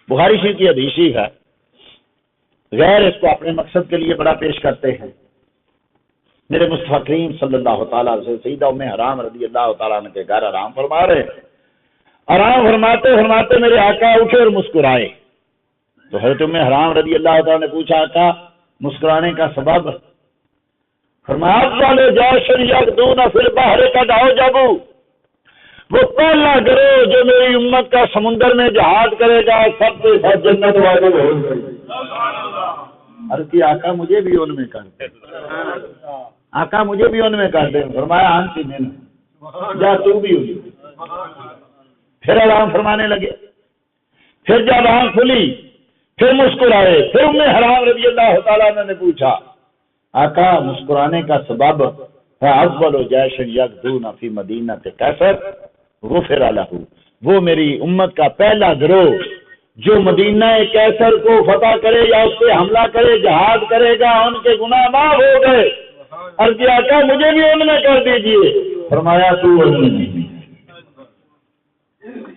بخاری شریف کی حدیث ہے، غیر اس کو اپنے مقصد کے لیے بڑا پیش کرتے ہیں۔ میرے مصطفیٰ کریم صلی اللہ تعالیٰ علیہ وسلم سیدہ ام حرام رضی اللہ تعالیٰ عنہ کے گھر آرام فرما رہے ہیں۔ آرام فرماتے فرماتے میرے آقا اٹھے اور مسکرائے تو حضرت ام حرام رضی اللہ تعالیٰ نے پوچھا آقا مسکرانے کا سبب؟ فرمایا وہ پہلا گروہ جو میری امت کا سمندر میں جہاد کرے گا سب سے سب جنت والے ہوں۔ عرض کی آقا مجھے بھی ان میں کر دے، آقا مجھے بھی ان میں کر دے۔ فرمایا آنٹی میں جا تو بھی ہوئی۔ پھر آرام فرمانے لگے، پھر جب آنکھ کھلی پھر مسکرائے، پھر ام حرام رضی اللہ تعالیٰ عنہ نے پوچھا آقا مسکرانے کا سبب ہے اول جیش یغزون فی مدینۃ کیسر غفر لہ، وہ میری امت کا پہلا گروہ جو مدینہ کیسر کو فتح کرے یا اس پہ حملہ کرے جہاد کرے گا ان کے گناہ معاف ہو گئے۔ عرض کیا آقا مجھے بھی ان میں کر دیجئے۔ فرمایا تو ان میں نہیں۔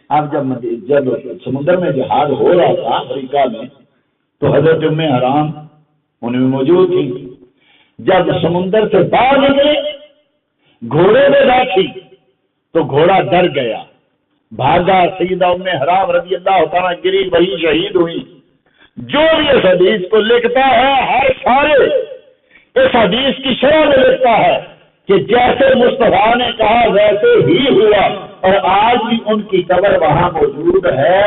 اب جب سمندر میں جہاد ہو رہا تھا افریقہ میں تو حضرت ام حرام ان میں موجود تھی۔ جب سمندر سے باہر نکلے گھوڑے میں بیٹھی تو گھوڑا ڈر گیا، بھاگا، سیدہ ام حرام رضی اللہ تعالیٰ گری، وہی شہید ہوئی۔ جو بھی اس حدیث کو لکھتا ہے ہر سارے اس حدیث کی شرح میں لکھتا ہے کہ جیسے مصطفیٰ نے کہا ویسے ہی ہوا، اور آج بھی ان کی قبر وہاں موجود ہے،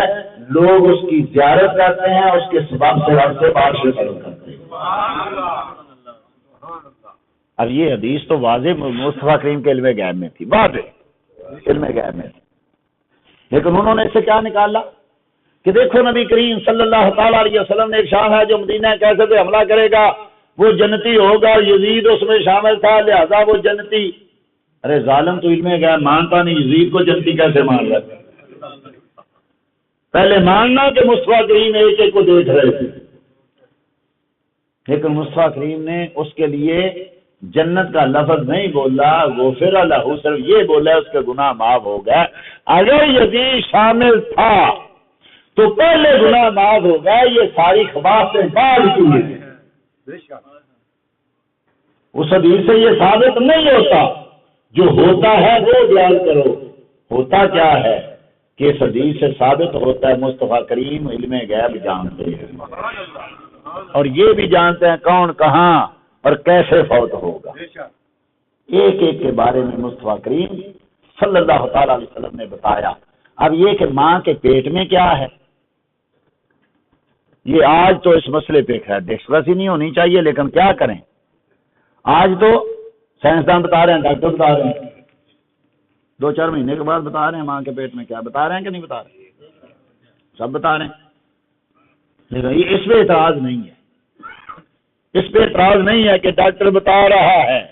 لوگ اس کی زیارت کرتے ہیں، اس کے سبب سے رب سے بارشیں کرتے ہیں۔ اب یہ حدیث تو واضح مصطفیٰ کریم کے علم غیب میں تھی، واضح علم غیب میں تھی، لیکن انہوں نے اس سے کیا نکالا کہ دیکھو نبی کریم صلی اللہ تعالیٰ علیہ وسلم نے ارشاد ہے جو مدینہ کیسر پہ حملہ کرے گا وہ جنتی ہوگا، یزید اس میں شامل تھا لہذا وہ جنتی۔ ارے ظالم تو علم غیب مانتا نہیں، یزید کو جنتی کیسے مان رہا؟ پہلے ماننا کہ مصطفیٰ کریم ایک ایک کو دیکھ رہے تھے، لیکن مصطفیٰ کریم نے اس کے لیے جنت کا لفظ نہیں بولا، غفر لہ، صرف یہ بولا اس کے گناہ معاف ہو گئے۔ اگر یزید شامل تھا تو پہلے گناہ معاف ہو گئے، یہ ساری خباثیں بعد کی ہیں۔ اس حدیث سے یہ ثابت نہیں ہوتا، جو ہوتا ہے وہ بیان کرو۔ ہوتا کیا ہے کہ اس حدیث سے ثابت ہوتا ہے مصطفیٰ کریم علم غیب جانتے ہیں، اور یہ بھی جانتے ہیں کون کہاں اور کیسے فوت ہوگا۔ ایک ایک کے بارے میں مصطفیٰ کریم صلی اللہ تعالی علیہ وسلم نے بتایا۔ اب یہ کہ ماں کے پیٹ میں کیا ہے، یہ آج تو اس مسئلے پہ خیر ڈسکس ہی نہیں ہونی چاہیے، لیکن کیا کریں، آج تو سائنسدان بتا رہے ہیں، ڈاکٹر بتا رہے ہیں، 2-4 مہینے کے بعد بتا رہے ہیں ماں کے پیٹ میں کیا، بتا رہے ہیں کہ نہیں بتا رہے، سب بتا رہے ہیں، لیکن اس پہ اعتراض نہیں ہے، اس پہ اعتراض نہیں ہے کہ ڈاکٹر بتا رہا ہے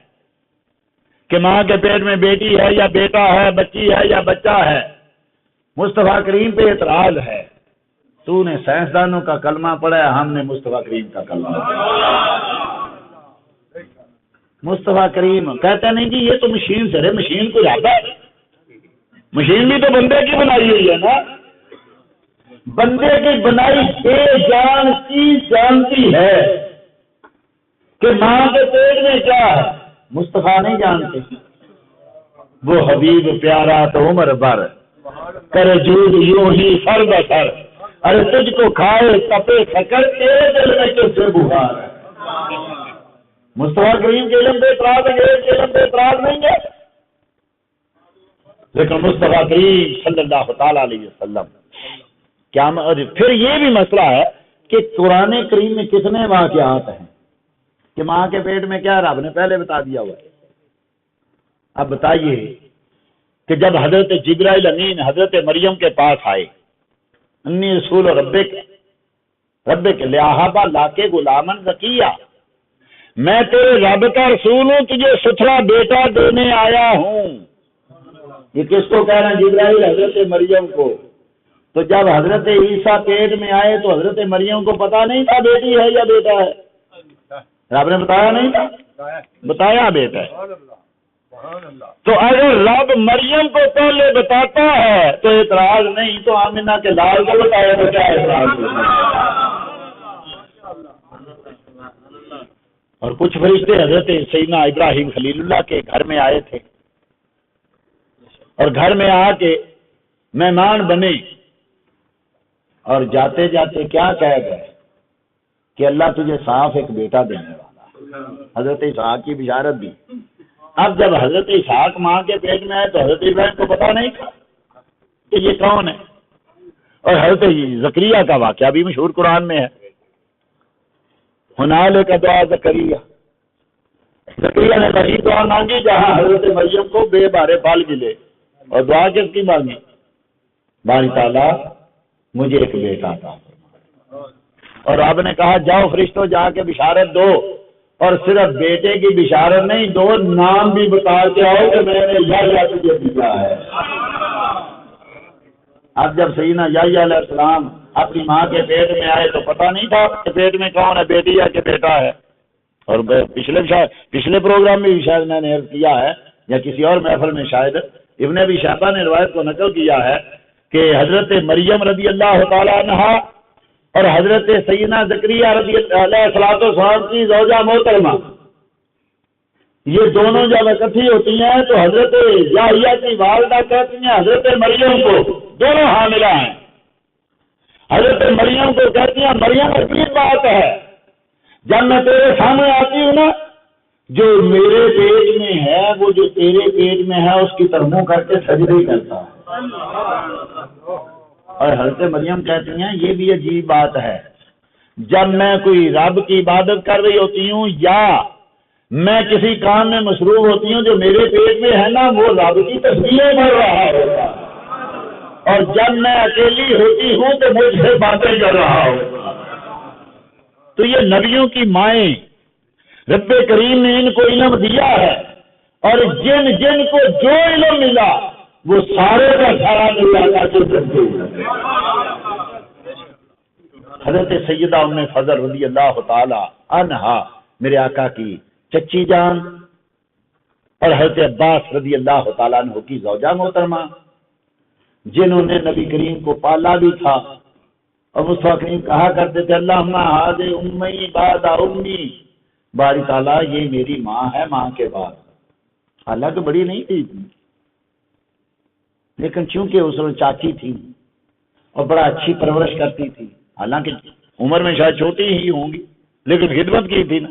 کہ ماں کے پیٹ میں بیٹی ہے یا بیٹا ہے، بچی ہے یا بچہ ہے۔ مصطفیٰ کریم پہ اعتراض ہے، تو نے سائنسدانوں کا کلمہ پڑھا ہے، ہم نے مصطفیٰ کریم کا کلمہ پڑھا۔ مصطفیٰ کریم کہتے نہیں جی یہ تو مشین سے ہے، مشین کو جاتا ہے، مشین بھی تو بندے کی بنائی ہوئی ہے نا، بندے کی بنائی بے جان چیز جانتی ہے کہ ماں کے پیٹ میں کیا ہے، مصطفیٰ نہیں جانتے۔ وہ حبیب پیارا تو عمر بھر کرے جود یوں ہی سر بسر، ارے تجھ کو کھائے تپے سکر تیرے دل میں کس سے بخار ہے۔ مصطفیٰ کریم کے علم پہ اعتراض ہے، کے علم پہ اعتراض نہیں ہے، لیکن مصطفیٰ کریم صلی اللہ تعالی علیہ وسلم کیا۔ پھر یہ بھی مسئلہ ہے کہ قرآن کریم میں کتنے واقعات ہیں کہ ماں کے پیٹ میں کیا، رب نے پہلے بتا دیا ہوا ہے۔ اب بتائیے کہ جب حضرت جبرائیل امین حضرت مریم کے پاس آئے، انی رسول ربک لہٰذا لاکے غلامن زکیہ، میں تیرے رب کا رسول ہوں، تجھے ستھرا بیٹا دینے آیا ہوں۔ یہ کس کو کہہ رہے ہیں؟ جبرائیل حضرت مریم کو۔ تو جب حضرت عیسیٰ پیٹ میں آئے تو حضرت مریم کو پتا نہیں تھا بیٹی ہے یا بیٹا ہے، رب نے بتایا نہیں تھا، بتایا بیٹا ہے۔ تو اگر رب مریم کو پہلے بتاتا ہے تو اعتراض نہیں، تو آمنہ کے لال کو بتایا تو کیا اعتراض؟ کچھ فرشتے حضرت سیدنا ابراہیم خلیل اللہ کے گھر میں آئے تھے اور گھر میں آ کے مہمان بنے اور جاتے جاتے کیا کہہ گئے کہ اللہ تجھے صاف ایک بیٹا دینے والا، حضرت اسحاق کی بشارت دی۔ اب جب حضرت اسحاق ماں کے پیٹ میں آئے تو حضرت ابراہیم کو پتا نہیں تھا کہ یہ کون ہے، اور حضرت زکریا کا واقعہ بھی مشہور قرآن میں ہے، ہنالک دعا زکریا، زکریا نے وہی دعا مانگی جہاں حضرت مریم کو بے بارے پال ملے، اور دعا کس کی مانگی؟ باری تعالیٰ مجھے ایک بیٹا تھا، اور آپ نے کہا جاؤ فرشتوں جا کے بشارت دو، اور صرف بیٹے کی بشارت نہیں، دو نام بھی بتا کے آؤ کہ میں نے یحییٰ تجھے دیا ہے۔ اب جب سیدنا یحییٰ علیہ السلام اپنی ماں کے پیٹ میں آئے تو پتہ نہیں تھا کہ پیٹ میں کون ہے، بیٹی یا کہ بیٹا ہے۔ اور پچھلے پروگرام میں بھی شاید میں نے عرض کیا ہے یا کسی اور محفل میں شاید ابن ابی شیبہ نے روایت کو نقل کیا ہے کہ حضرت مریم رضی اللہ تعالی عنہ اور حضرت سیدنا زکریا رضی اللہ علیہ السلام کی زوجہ محترمہ، یہ دونوں جب اکٹھی ہوتی ہیں تو حضرت یحییٰ کی والدہ کہتی ہیں حضرت مریم کو، دونوں حاملہ ہیں، حضرت مریم کو کہتی ہیں مریم عجیب بات ہے، جب میں تیرے سامنے آتی ہوں نا، جو میرے پیٹ میں ہے وہ جو تیرے پیٹ میں ہے اس کی طرف منہ کر کے سجدے کرتا ہے۔ اور حضرت مریم کہتی ہیں یہ بھی عجیب بات ہے، جب میں کوئی رب کی عبادت کر رہی ہوتی ہوں یا میں کسی کام میں مصروف ہوتی ہوں، جو میرے پیٹ میں ہے نا وہ رب کی تسبیحیں پڑھ رہا ہوگا، اور جب میں اکیلی ہوتی ہوں تو مجھ سے باتیں کر رہا ہوگا۔ تو یہ نبیوں کی مائیں، رب کریم نے ان کو علم دیا ہے، اور جن جن کو جو علم ملا وہ سارے کا سارا ملا کر کے حضرت سیدہ ام فضل رضی اللہ تعالی عنہا میرے آقا کی چچی جان، اور حضرت عباس رضی اللہ تعالیٰ عنہ کی زوجہ محترمہ، جنہوں نے نبی کریم کو پالا بھی تھا، اور مصطفیٰ کریم کہا کرتے تھے اللہم ہذ امی بعد امی، باری تعالیٰ یہ میری ماں ہے ماں کے بعد۔ حالانکہ بڑی نہیں تھی لیکن چونکہ اس وقت چاچی تھی اور بڑا اچھی پرورش کرتی تھی، حالانکہ عمر میں شاید چھوٹی ہی ہوں گی لیکن خدمت کی تھی نا۔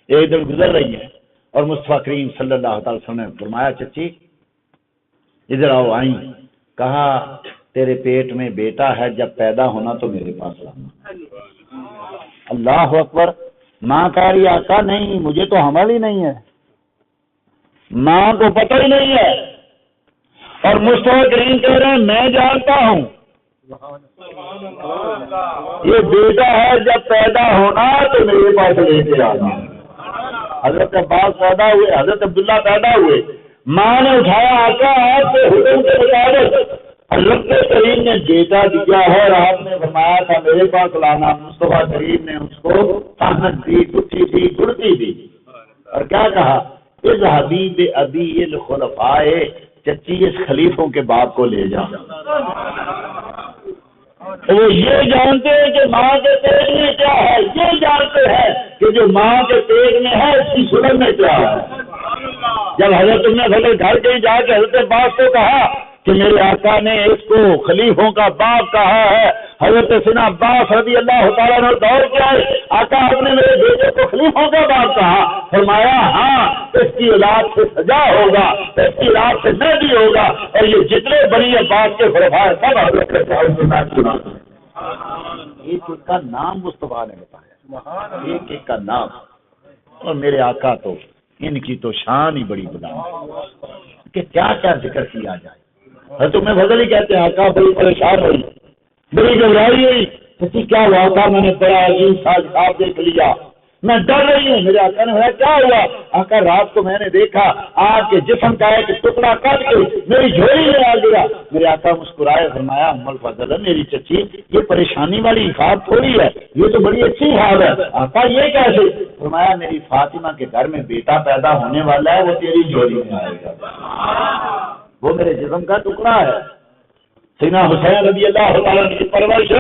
ایک دن گزر رہی ہے اور مصطفیٰ کریم صلی اللہ تعالی وسلم نے فرمایا چچی ادھر آؤ، آئیں، کہا تیرے پیٹ میں بیٹا ہے، جب پیدا ہونا تو میرے پاس لانا۔ اللہ اکبر۔ ماں کہہ رہی آقا نہیں مجھے تو حمل ہی نہیں ہے، ماں کو پتہ ہی نہیں ہے، اور مصطفیٰ کریم کہہ رہے ہیں میں جانتا ہوں یہ بیٹا ہے، جب پیدا ہونا تو میرے پاس لے کے آنا۔ حضرت عباس پیدا ہوئے، حضرت عبداللہ پیدا ہوئے، ماں نے اٹھایا آقا آپ کے حکم کے مطابق حضرت کریم نے بیٹا دیا ہے، اور آپ نے فرمایا تھا میرے پاس لانا۔ مصطفیٰ کریم نے اس کو طاقت دی، ٹوٹی دی، گڑتی دی، اور کیا کہا اذهبی بأبی الخلفاء، چچی اس خلیفوں کے باپ کو لے جا۔ وہ یہ جانتے ہیں کہ ماں کے پیٹ میں کیا ہے، یہ جانتے ہیں کہ جو ماں کے پیٹ میں ہے اس کی سنن میں کیا ہے۔ جب حضرت ام فضل گھر کہیں جا کے حضرت عباس کو کہا کہ میرے آقا نے اس کو خلیفوں کا باپ کہا ہے، حضرت سیدنا عباس رضی اللہ تعالیٰ نے دوڑ کے آئے، آقا آپ نے میرے بیٹے کو خلیفوں کا باپ کہا؟ فرمایا ہاں اس کی اولاد سے سجا ہوگا، اس کی اولاد سے مہدی ہوگا، اور یہ جتنے بنی عباس کے خلفاء سب حضرت چنا۔ ایک ایک کا نام مصطفیٰ نے بتایا، ایک ایک کا نام، اور میرے آقا تو ان کی تو شان ہی بڑی بلند کہ کیا کیا ذکر کیا جائے۔ تمہیں فضل ہی کہتے ہیں آقا بڑی پریشان ہوئی، بڑی گھبرائی ہوئی، کسی کیا ہوا تھا، میں نے بڑا عجیب سا خواب دیکھ لیا، میں ڈر رہی ہوں۔ میرے آقا نے کہا کیا ہوا؟ آقا رات کو میں نے دیکھا آپ کے جسم کا ایک ٹکڑا کٹ کے میری جھولی میں آ گیا۔ میرے آقا مسکرائے، فرمایا ام الفضل میری چچی یہ پریشانی والی خواب تھوڑی ہے، یہ تو بڑی اچھی خواب ہے۔ آقا یہ کیسے؟ فرمایا میری فاطمہ کے گھر میں بیٹا پیدا ہونے والا ہے، وہ تیری جھولی میں آئے گا، وہ میرے جسم کا ٹکڑا ہے۔ سیدنا حسین رضی اللہ تعالیٰ کی پرورش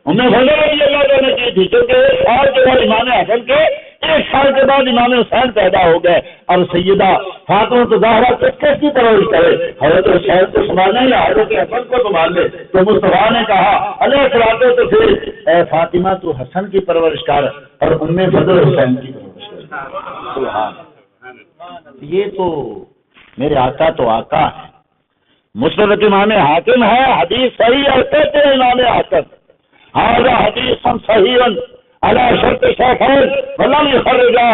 ام فضل رضی اللہ تعالیٰ نے کی تھی، کیونکہ سال کے بعد امام حسن کے 1 سال کے بعد امام حسین پیدا ہو گئے. اب سیدہ فاطمہ الزہرا کس کی پرورش کرے؟ حضرت حسین کو سنبھالنا یا حضرت حسن کو سنبھال لے؟ تو مصطفیٰ نے کہا علیہ الصلوۃ تو پھر اے فاطمہ تو حسن کی پرورش کر اور ام فضل حسین کی پرورش کر. سبحان. یہ تو میرے آقا تو آقا ہے. مسند امام حاکم ہے، حدیث صحیح ہے، کہتے ہیں امام حاکم ہذا حدیث صحیح علی شرط شیخین ولم یخرجہ.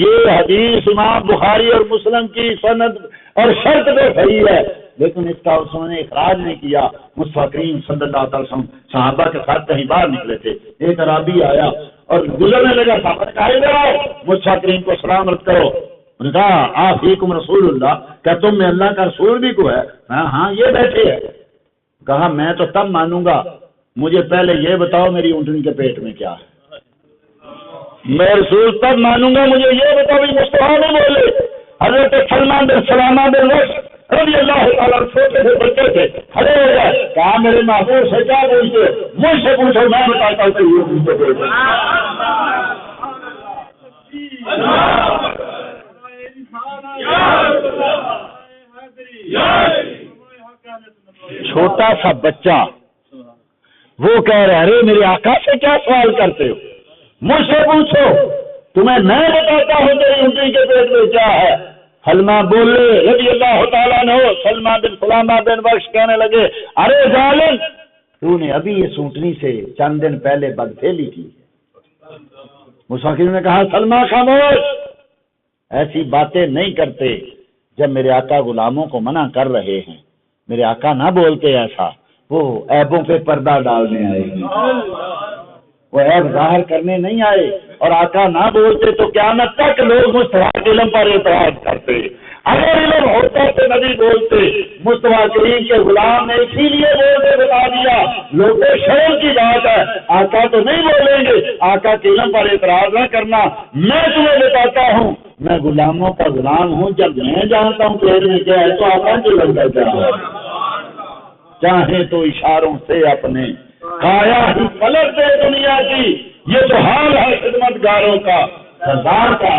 یہ حدیث امام بخاری اور مسلم کی سند اور شرط پہ صحیح ہے، لیکن اس کا انہوں نے اخراج نہیں کیا. مصطفیٰ کریم صلی اللہ علیہ وسلم صحابہ کے ساتھ کہیں باہر نکلے تھے، ایک عرابی آیا اور گزرنے لگا، صحابہ کہے جاؤ مصطفیٰ کریم کو سلام رد کرو. انہوں نے کہا فیکم رسول اللہ، کیا تم میں اللہ کا رسول بھی کو ہے؟ ہاں یہ بیٹھے ہے. کہا میں تو تب مانوں گا، مجھے پہلے یہ بتاؤ میری اونٹنی کے پیٹ میں کیا ہے. میں رسول تب مانوں گا، مجھے یہ بتاؤ. مصطفیٰ نے بولے حضرت سلمان بن سلامہ بن وقت رضی اللہ تعالیٰ چھوٹے سے بچے تھے، کھڑے ہو گئے، کہا میرے محبوب سے کیا پوچھتے؟ مجھ سے پوچھو، میں بتاتا ہوں کہ یہ ان کے پیٹ میں. چھوٹا سا بچہ وہ کہہ رہے ارے میرے آقا سے کیا سوال کرتے ہو؟ مجھ سے پوچھو، تمہیں میں بتاتا ہوں تیری اونٹنی کے پیٹ میں کیا ہے. سلمہ بولے رضی اللہ تعالیٰ عنہ، سلمہ بن سلامہ بن وقت کہنے لگے ارے ظالم، تو نے ابھی اس اونٹنی سے چند دن پہلے بدفعلی کی. مسافر نے کہا سلمہ خاموش، ایسی باتیں نہیں کرتے. جب میرے آقا غلاموں کو منع کر رہے ہیں، میرے آقا نہ بولتے ایسا، وہ عیبوں پہ پردہ ڈالنے آئے ہیں، وہ عیب ظاہر کرنے نہیں آئے. اور آقا نہ بولتے تو قیامت تک لوگ مصطفیٰ کے علم پر اعتراض کرتے. اگر علم ہوتا تو نبی بولتے. مصطفیٰ کریم کے غلام نے اسی لیے بولتے بتا دیا، لوگ شرم کی بات ہے، آقا تو نہیں بولیں گے. آقا کے علم پر اعتراض نہ کرنا. میں تمہیں بتاتا ہوں، میں غلاموں کا غلام ہوں. جب میں جانتا ہوں پیٹ میں کیا ہے تو آقا کے لگتا کیا ہے. چاہے تو اشاروں سے اپنے کایا ہی پلٹ دے دنیا کی. یہ تو حال ہے خدمت گاروں کا، سردار کا.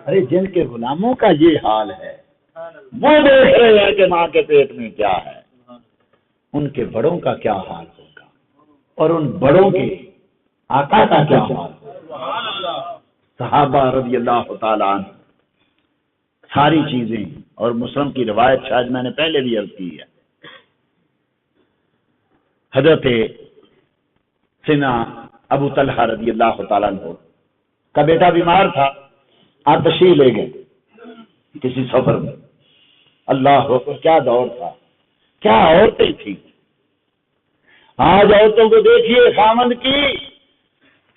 ارے جن کے غلاموں کا یہ حال ہے، وہ دیکھ رہے ہیں کہ ماں کے پیٹ میں کیا ہے، ان کے بڑوں کا کیا حال ہوگا، اور ان بڑوں کے آقا کا کیا حال ہوگا. صحابہ رضی اللہ تعالیٰ عنہ ساری چیزیں، اور مسلم کی روایت شاید میں نے پہلے بھی عرض کی ہے، حضرت سیدنا ابو طلحہ رضی اللہ تعالیٰ عنہ کا بیٹا بیمار تھا، آپ تشریف لے گئے کسی سفر میں. اللہ اکبر، کیا دور تھا، کیا عورتیں تھیں. آج عورتوں کو دیکھیے، خامند کی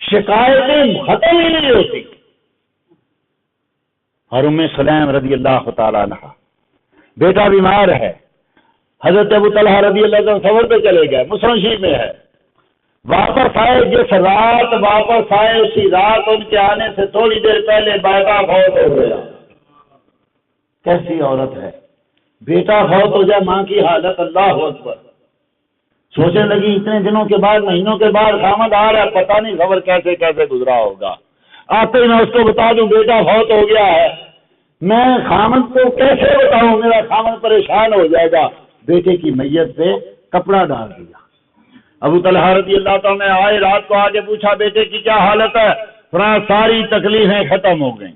شکایتیں ختم ہی نہیں ہوتی. اور ام سلیم رضی اللہ تعالیٰ عنہ بیٹا بیمار ہے، حضرت ابو طلحہ رضی اللہ عنہ سفر پہ چلے گئے، مسلم شریف میں ہے. واپس آئے، جس رات واپس آئے اسی رات ان کے آنے سے تھوڑی دیر پہلے بیٹا فوت ہو گیا. کیسی عورت ہے، بیٹا فوت ہو جائے، ماں کی حالت اللہ اکبر. سوچنے لگی اتنے دنوں کے بعد، مہینوں کے بعد خامد آ رہا ہے، پتہ نہیں خبر کیسے کیسے گزرا ہوگا. آتے ہی میں اس کو بتا دوں بیٹا فوت ہو گیا ہے، میں خامد کو کیسے بتاؤں، میرا خامد پریشان ہو جائے گا. بیٹے کی میت پہ کپڑا ڈال دیا. ابو طلحہ رضی اللہ تعالیٰ نے آئے، رات کو آگے پوچھا بیٹے کی کیا حالت ہے؟ فرمایا ساری تکلیفیں ختم ہو گئیں،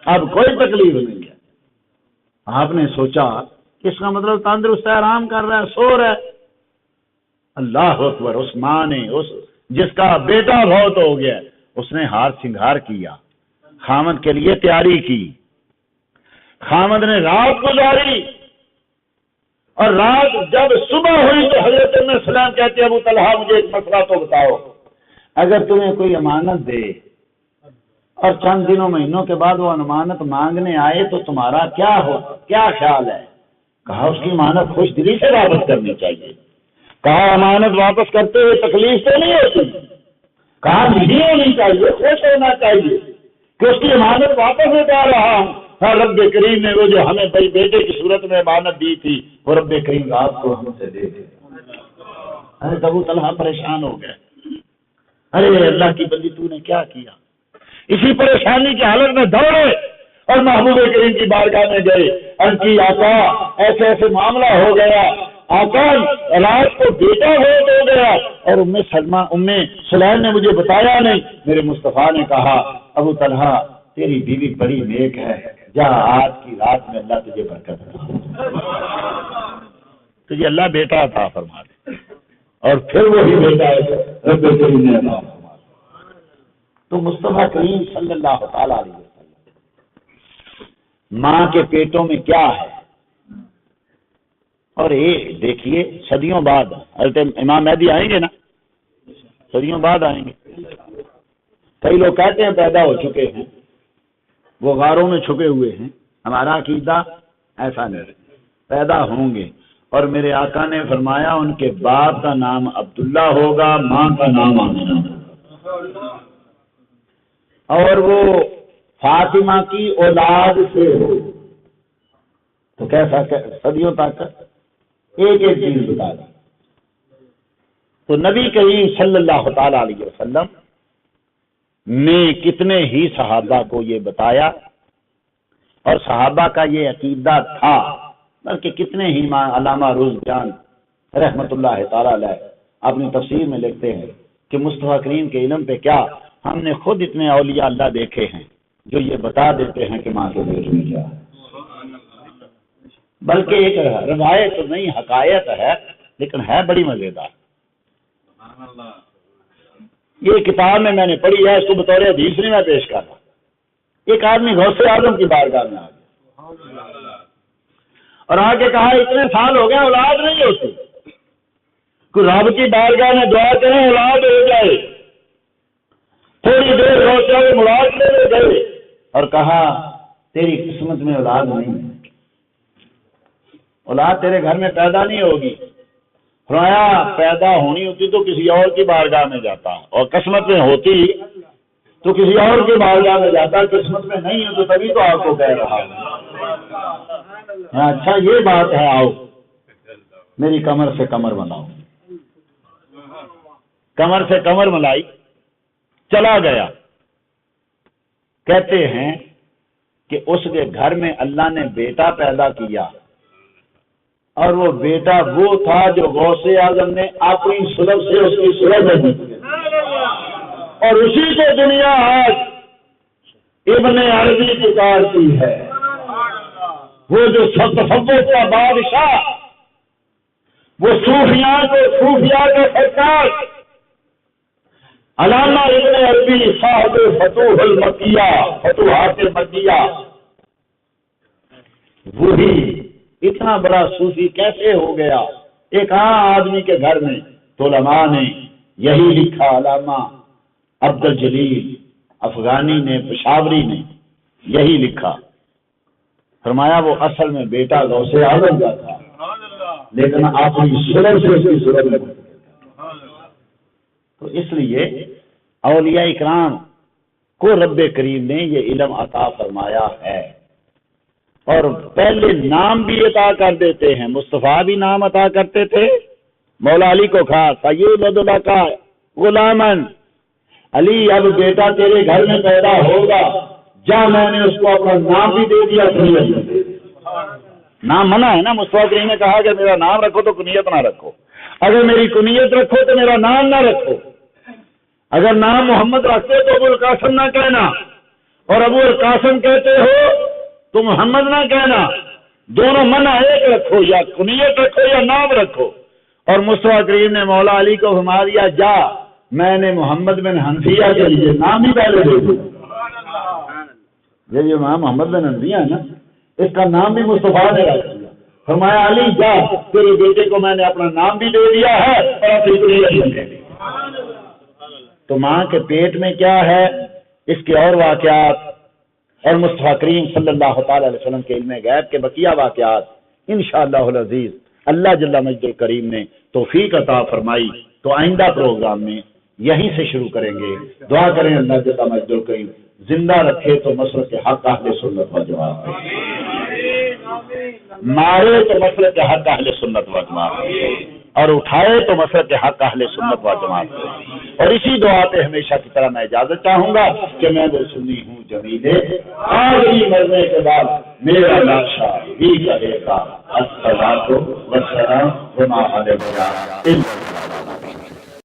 اب کوئی تکلیف نہیں ہے. آپ نے سوچا اس کا مطلب تندرست ہے، آرام کر رہا ہے، سو رہا ہے. اللہ اکبر. اس ماں نے، اس جس کا بیٹا فوت ہو گیا، اس نے ہار سنگھار کیا، خامد کے لیے تیاری کی. خامد نے رات گزاری، اور رات جب صبح ہوئی تو حضرت ام سلیم کہتے ہیں ابو طلحہ مجھے ایک مسئلہ تو بتاؤ، اگر تمہیں کوئی امانت دے اور چند دنوں مہینوں کے بعد وہ امانت مانگنے آئے تو تمہارا کیا خیال ہے؟ کہا اس کی امانت خوش دلی سے واپس کرنی چاہیے. کہا امانت واپس کرتے ہوئے تکلیف تو نہیں ہوتی؟ کہا نہیں ہونی چاہیے، خوش ہونا چاہیے کہ اس کی امانت واپس لوٹا رہا ہوں. رب کریم نے وہ جو ہمیں بیٹے کی صورت میں امانت دی تھی، وہ رب کریم آپ کو ہم سے دے دے. ابو طلحہ پریشان ہو گئے. ارے اللہ کی بندی تو نے کیا کیا؟ اسی پریشانی کی حالت میں دوڑے اور محبوب کریم کی بارگاہ میں گئے، ان کی آقا ایسے ایسے معاملہ ہو گیا، آقا رات کو بیٹا ہو گیا اور ام سلیم نے مجھے بتایا نہیں۔ میرے مصطفیٰ نے کہا ابو طلحہ تیری بیوی بڑی نیک ہے، جا آج کی رات میں اللہ تجھے برکت دے، تجھے اللہ بیٹا عطا فرما دے، اور پھر وہی بیٹا رب کریم نے عطا فرما دے۔ تو مصطفیٰ کریم صلی اللہ تعالی علیہ وسلم ماں کے پیٹوں میں کیا ہے، اور یہ دیکھیے صدیوں بعد حضرت امام مہدی آئیں گے نا، صدیوں بعد آئیں گے۔ کئی لوگ کہتے ہیں پیدا ہو چکے ہیں، وہ غاروں میں چھپے ہوئے ہیں، ہمارا عقیدہ ایسا نہیں، پیدا ہوں گے، اور میرے آقا نے فرمایا ان کے باپ کا نام عبداللہ ہوگا، ماں کا نام آمنہ ہوگا، اور وہ فاطمہ کی اولاد سے ہو۔ تو کیسا صدیوں تک ایک ایک چیز بتا دی۔ تو نبی کریم صلی اللہ تعالی علیہ وسلم نے کتنے ہی صحابہ کو یہ بتایا، اور صحابہ کا یہ عقیدہ تھا، بلکہ کتنے ہی علامہ روز جان رحمت اللہ تعالی علیہ اپنی تفسیر میں لکھتے ہیں کہ مصطفیٰ کریم کے علم پہ کیا، ہم نے خود اتنے اولیاء اللہ دیکھے ہیں جو یہ بتا دیتے ہیں کہ ماں کے پیٹ میں کیا ہے۔ بلکہ ایک روایت تو نہیں، حقائق ہے، لیکن ہے بڑی مزیدار۔ یہ کتاب میں نے پڑھی ہے، اس کو بطور حدیث نہیں میں پیش کر رہا۔ ایک آدمی غوث اعظم کی بارگاہ میں آ گیا اور آ کے کہا اتنے سال ہو گئے اولاد نہیں ہوتی، کوئی رب کی بارگاہ میں دعا کریں اولاد ہو جائے۔ تھوڑی دیر غوث اعظم اولاد لے گئے اور کہا تیری قسمت میں اولاد نہیں ہے، اولاد تیرے گھر میں پیدا نہیں ہوگی۔ فرمایا پیدا ہونی ہوتی تو کسی اور کی بارگاہ میں جاتا، اور قسمت میں ہوتی تو کسی اور کی بارگاہ میں جاتا، قسمت میں نہیں ہو تو تبھی تو آپ کو کہہ رہا ہوں۔ اچھا یہ بات ہے، آؤ میری کمر سے کمر ملاؤ۔ کمر سے کمر ملائی، چلا گیا۔ کہتے ہیں کہ اس کے گھر میں اللہ نے بیٹا پیدا کیا، اور وہ بیٹا وہ تھا جو غوث اعظم نے اپنی سلب سے اس کی سلب میں دی، اور اسی کو دنیا آج ابن عربی پکارتی ہے، وہ جو تصوف کا بادشاہ، وہ صوفیاء کا سرکار علامہ ابن عربی صاحب فتوح المکیہ، فتوحات مکیہ، وہی اتنا بڑا صوفی کیسے ہو گیا؟ ایک عام آدمی کے گھر میں تو علماء نے یہی لکھا، علامہ عبد الجلیل افغانی نے، پشاوری نے یہی لکھا، فرمایا وہ اصل میں بیٹا غوث اعظم کا تھا، لیکن اپنی سلب سے اس کی سلب میں۔ تو اس لیے اولیاء اکرام کو رب کریم نے یہ علم عطا فرمایا ہے، اور پہلے نام بھی عطا کر دیتے ہیں۔ مصطفیٰ بھی نام عطا کرتے تھے، مولا علی کو کہا سید اللہ کا غلامن، علی اب بیٹا تیرے گھر میں پیدا ہوگا، جا میں نے اس کو اپنا نام بھی دے دیا، کنیت نام منع ہے نا۔ مصطفیٰ کریم نے کہا کہ میرا نام رکھو تو کنیت نہ رکھو، اگر میری کنیت رکھو تو میرا نام نہ رکھو، اگر نام محمد رکھتے تو ابو القاسم نہ کہنا، اور ابو القاسم کہتے ہو تو محمد نہ کہنا، دونوں منع، ایک رکھو، یا کنیت رکھو یا نام رکھو۔ اور مصطفیٰ کریم نے مولا علی کو فرما دیا جا میں نے محمد بن حنفیہ کے لیے نام ہی پہلے دے دیا، یہ جو نام محمد بن حنفیہ ہے نا، اس کا نام بھی مصطفیٰ نے رکھ دیا۔ فرمایا علی جا تیرے بیٹے کو میں نے اپنا نام بھی دے دیا ہے اور اپنی کنیت بھی دے دی۔ تو ماں کے پیٹ میں کیا ہے، اس کے اور واقعات اور مصطفیٰ کریم صلی اللہ تعالی علیہ وسلم کے علم غیب کے بقیہ واقعات انشاءاللہ العزیز اللہ جل مجدہ الکریم نے توفیق عطا فرمائی تو آئندہ پروگرام میں یہیں سے شروع کریں گے۔ دعا کریں اللہ جل مجدہ الکریم زندہ رکھے تو مسلک حق اہل سنت و جماعت، مارے تو مسلک حق اہل سنت و جماعت۔ اور اٹھائے تو مسلک حق اہل سنت و جماعت کو۔ اور اسی دعا پہ ہمیشہ کی طرح میں اجازت چاہوں گا کہ میں جو سنی ہوں جمیلے آخری مرنے کے بعد میرا لاشا بھی کہے گا الصلاۃ والسلام وما علیہ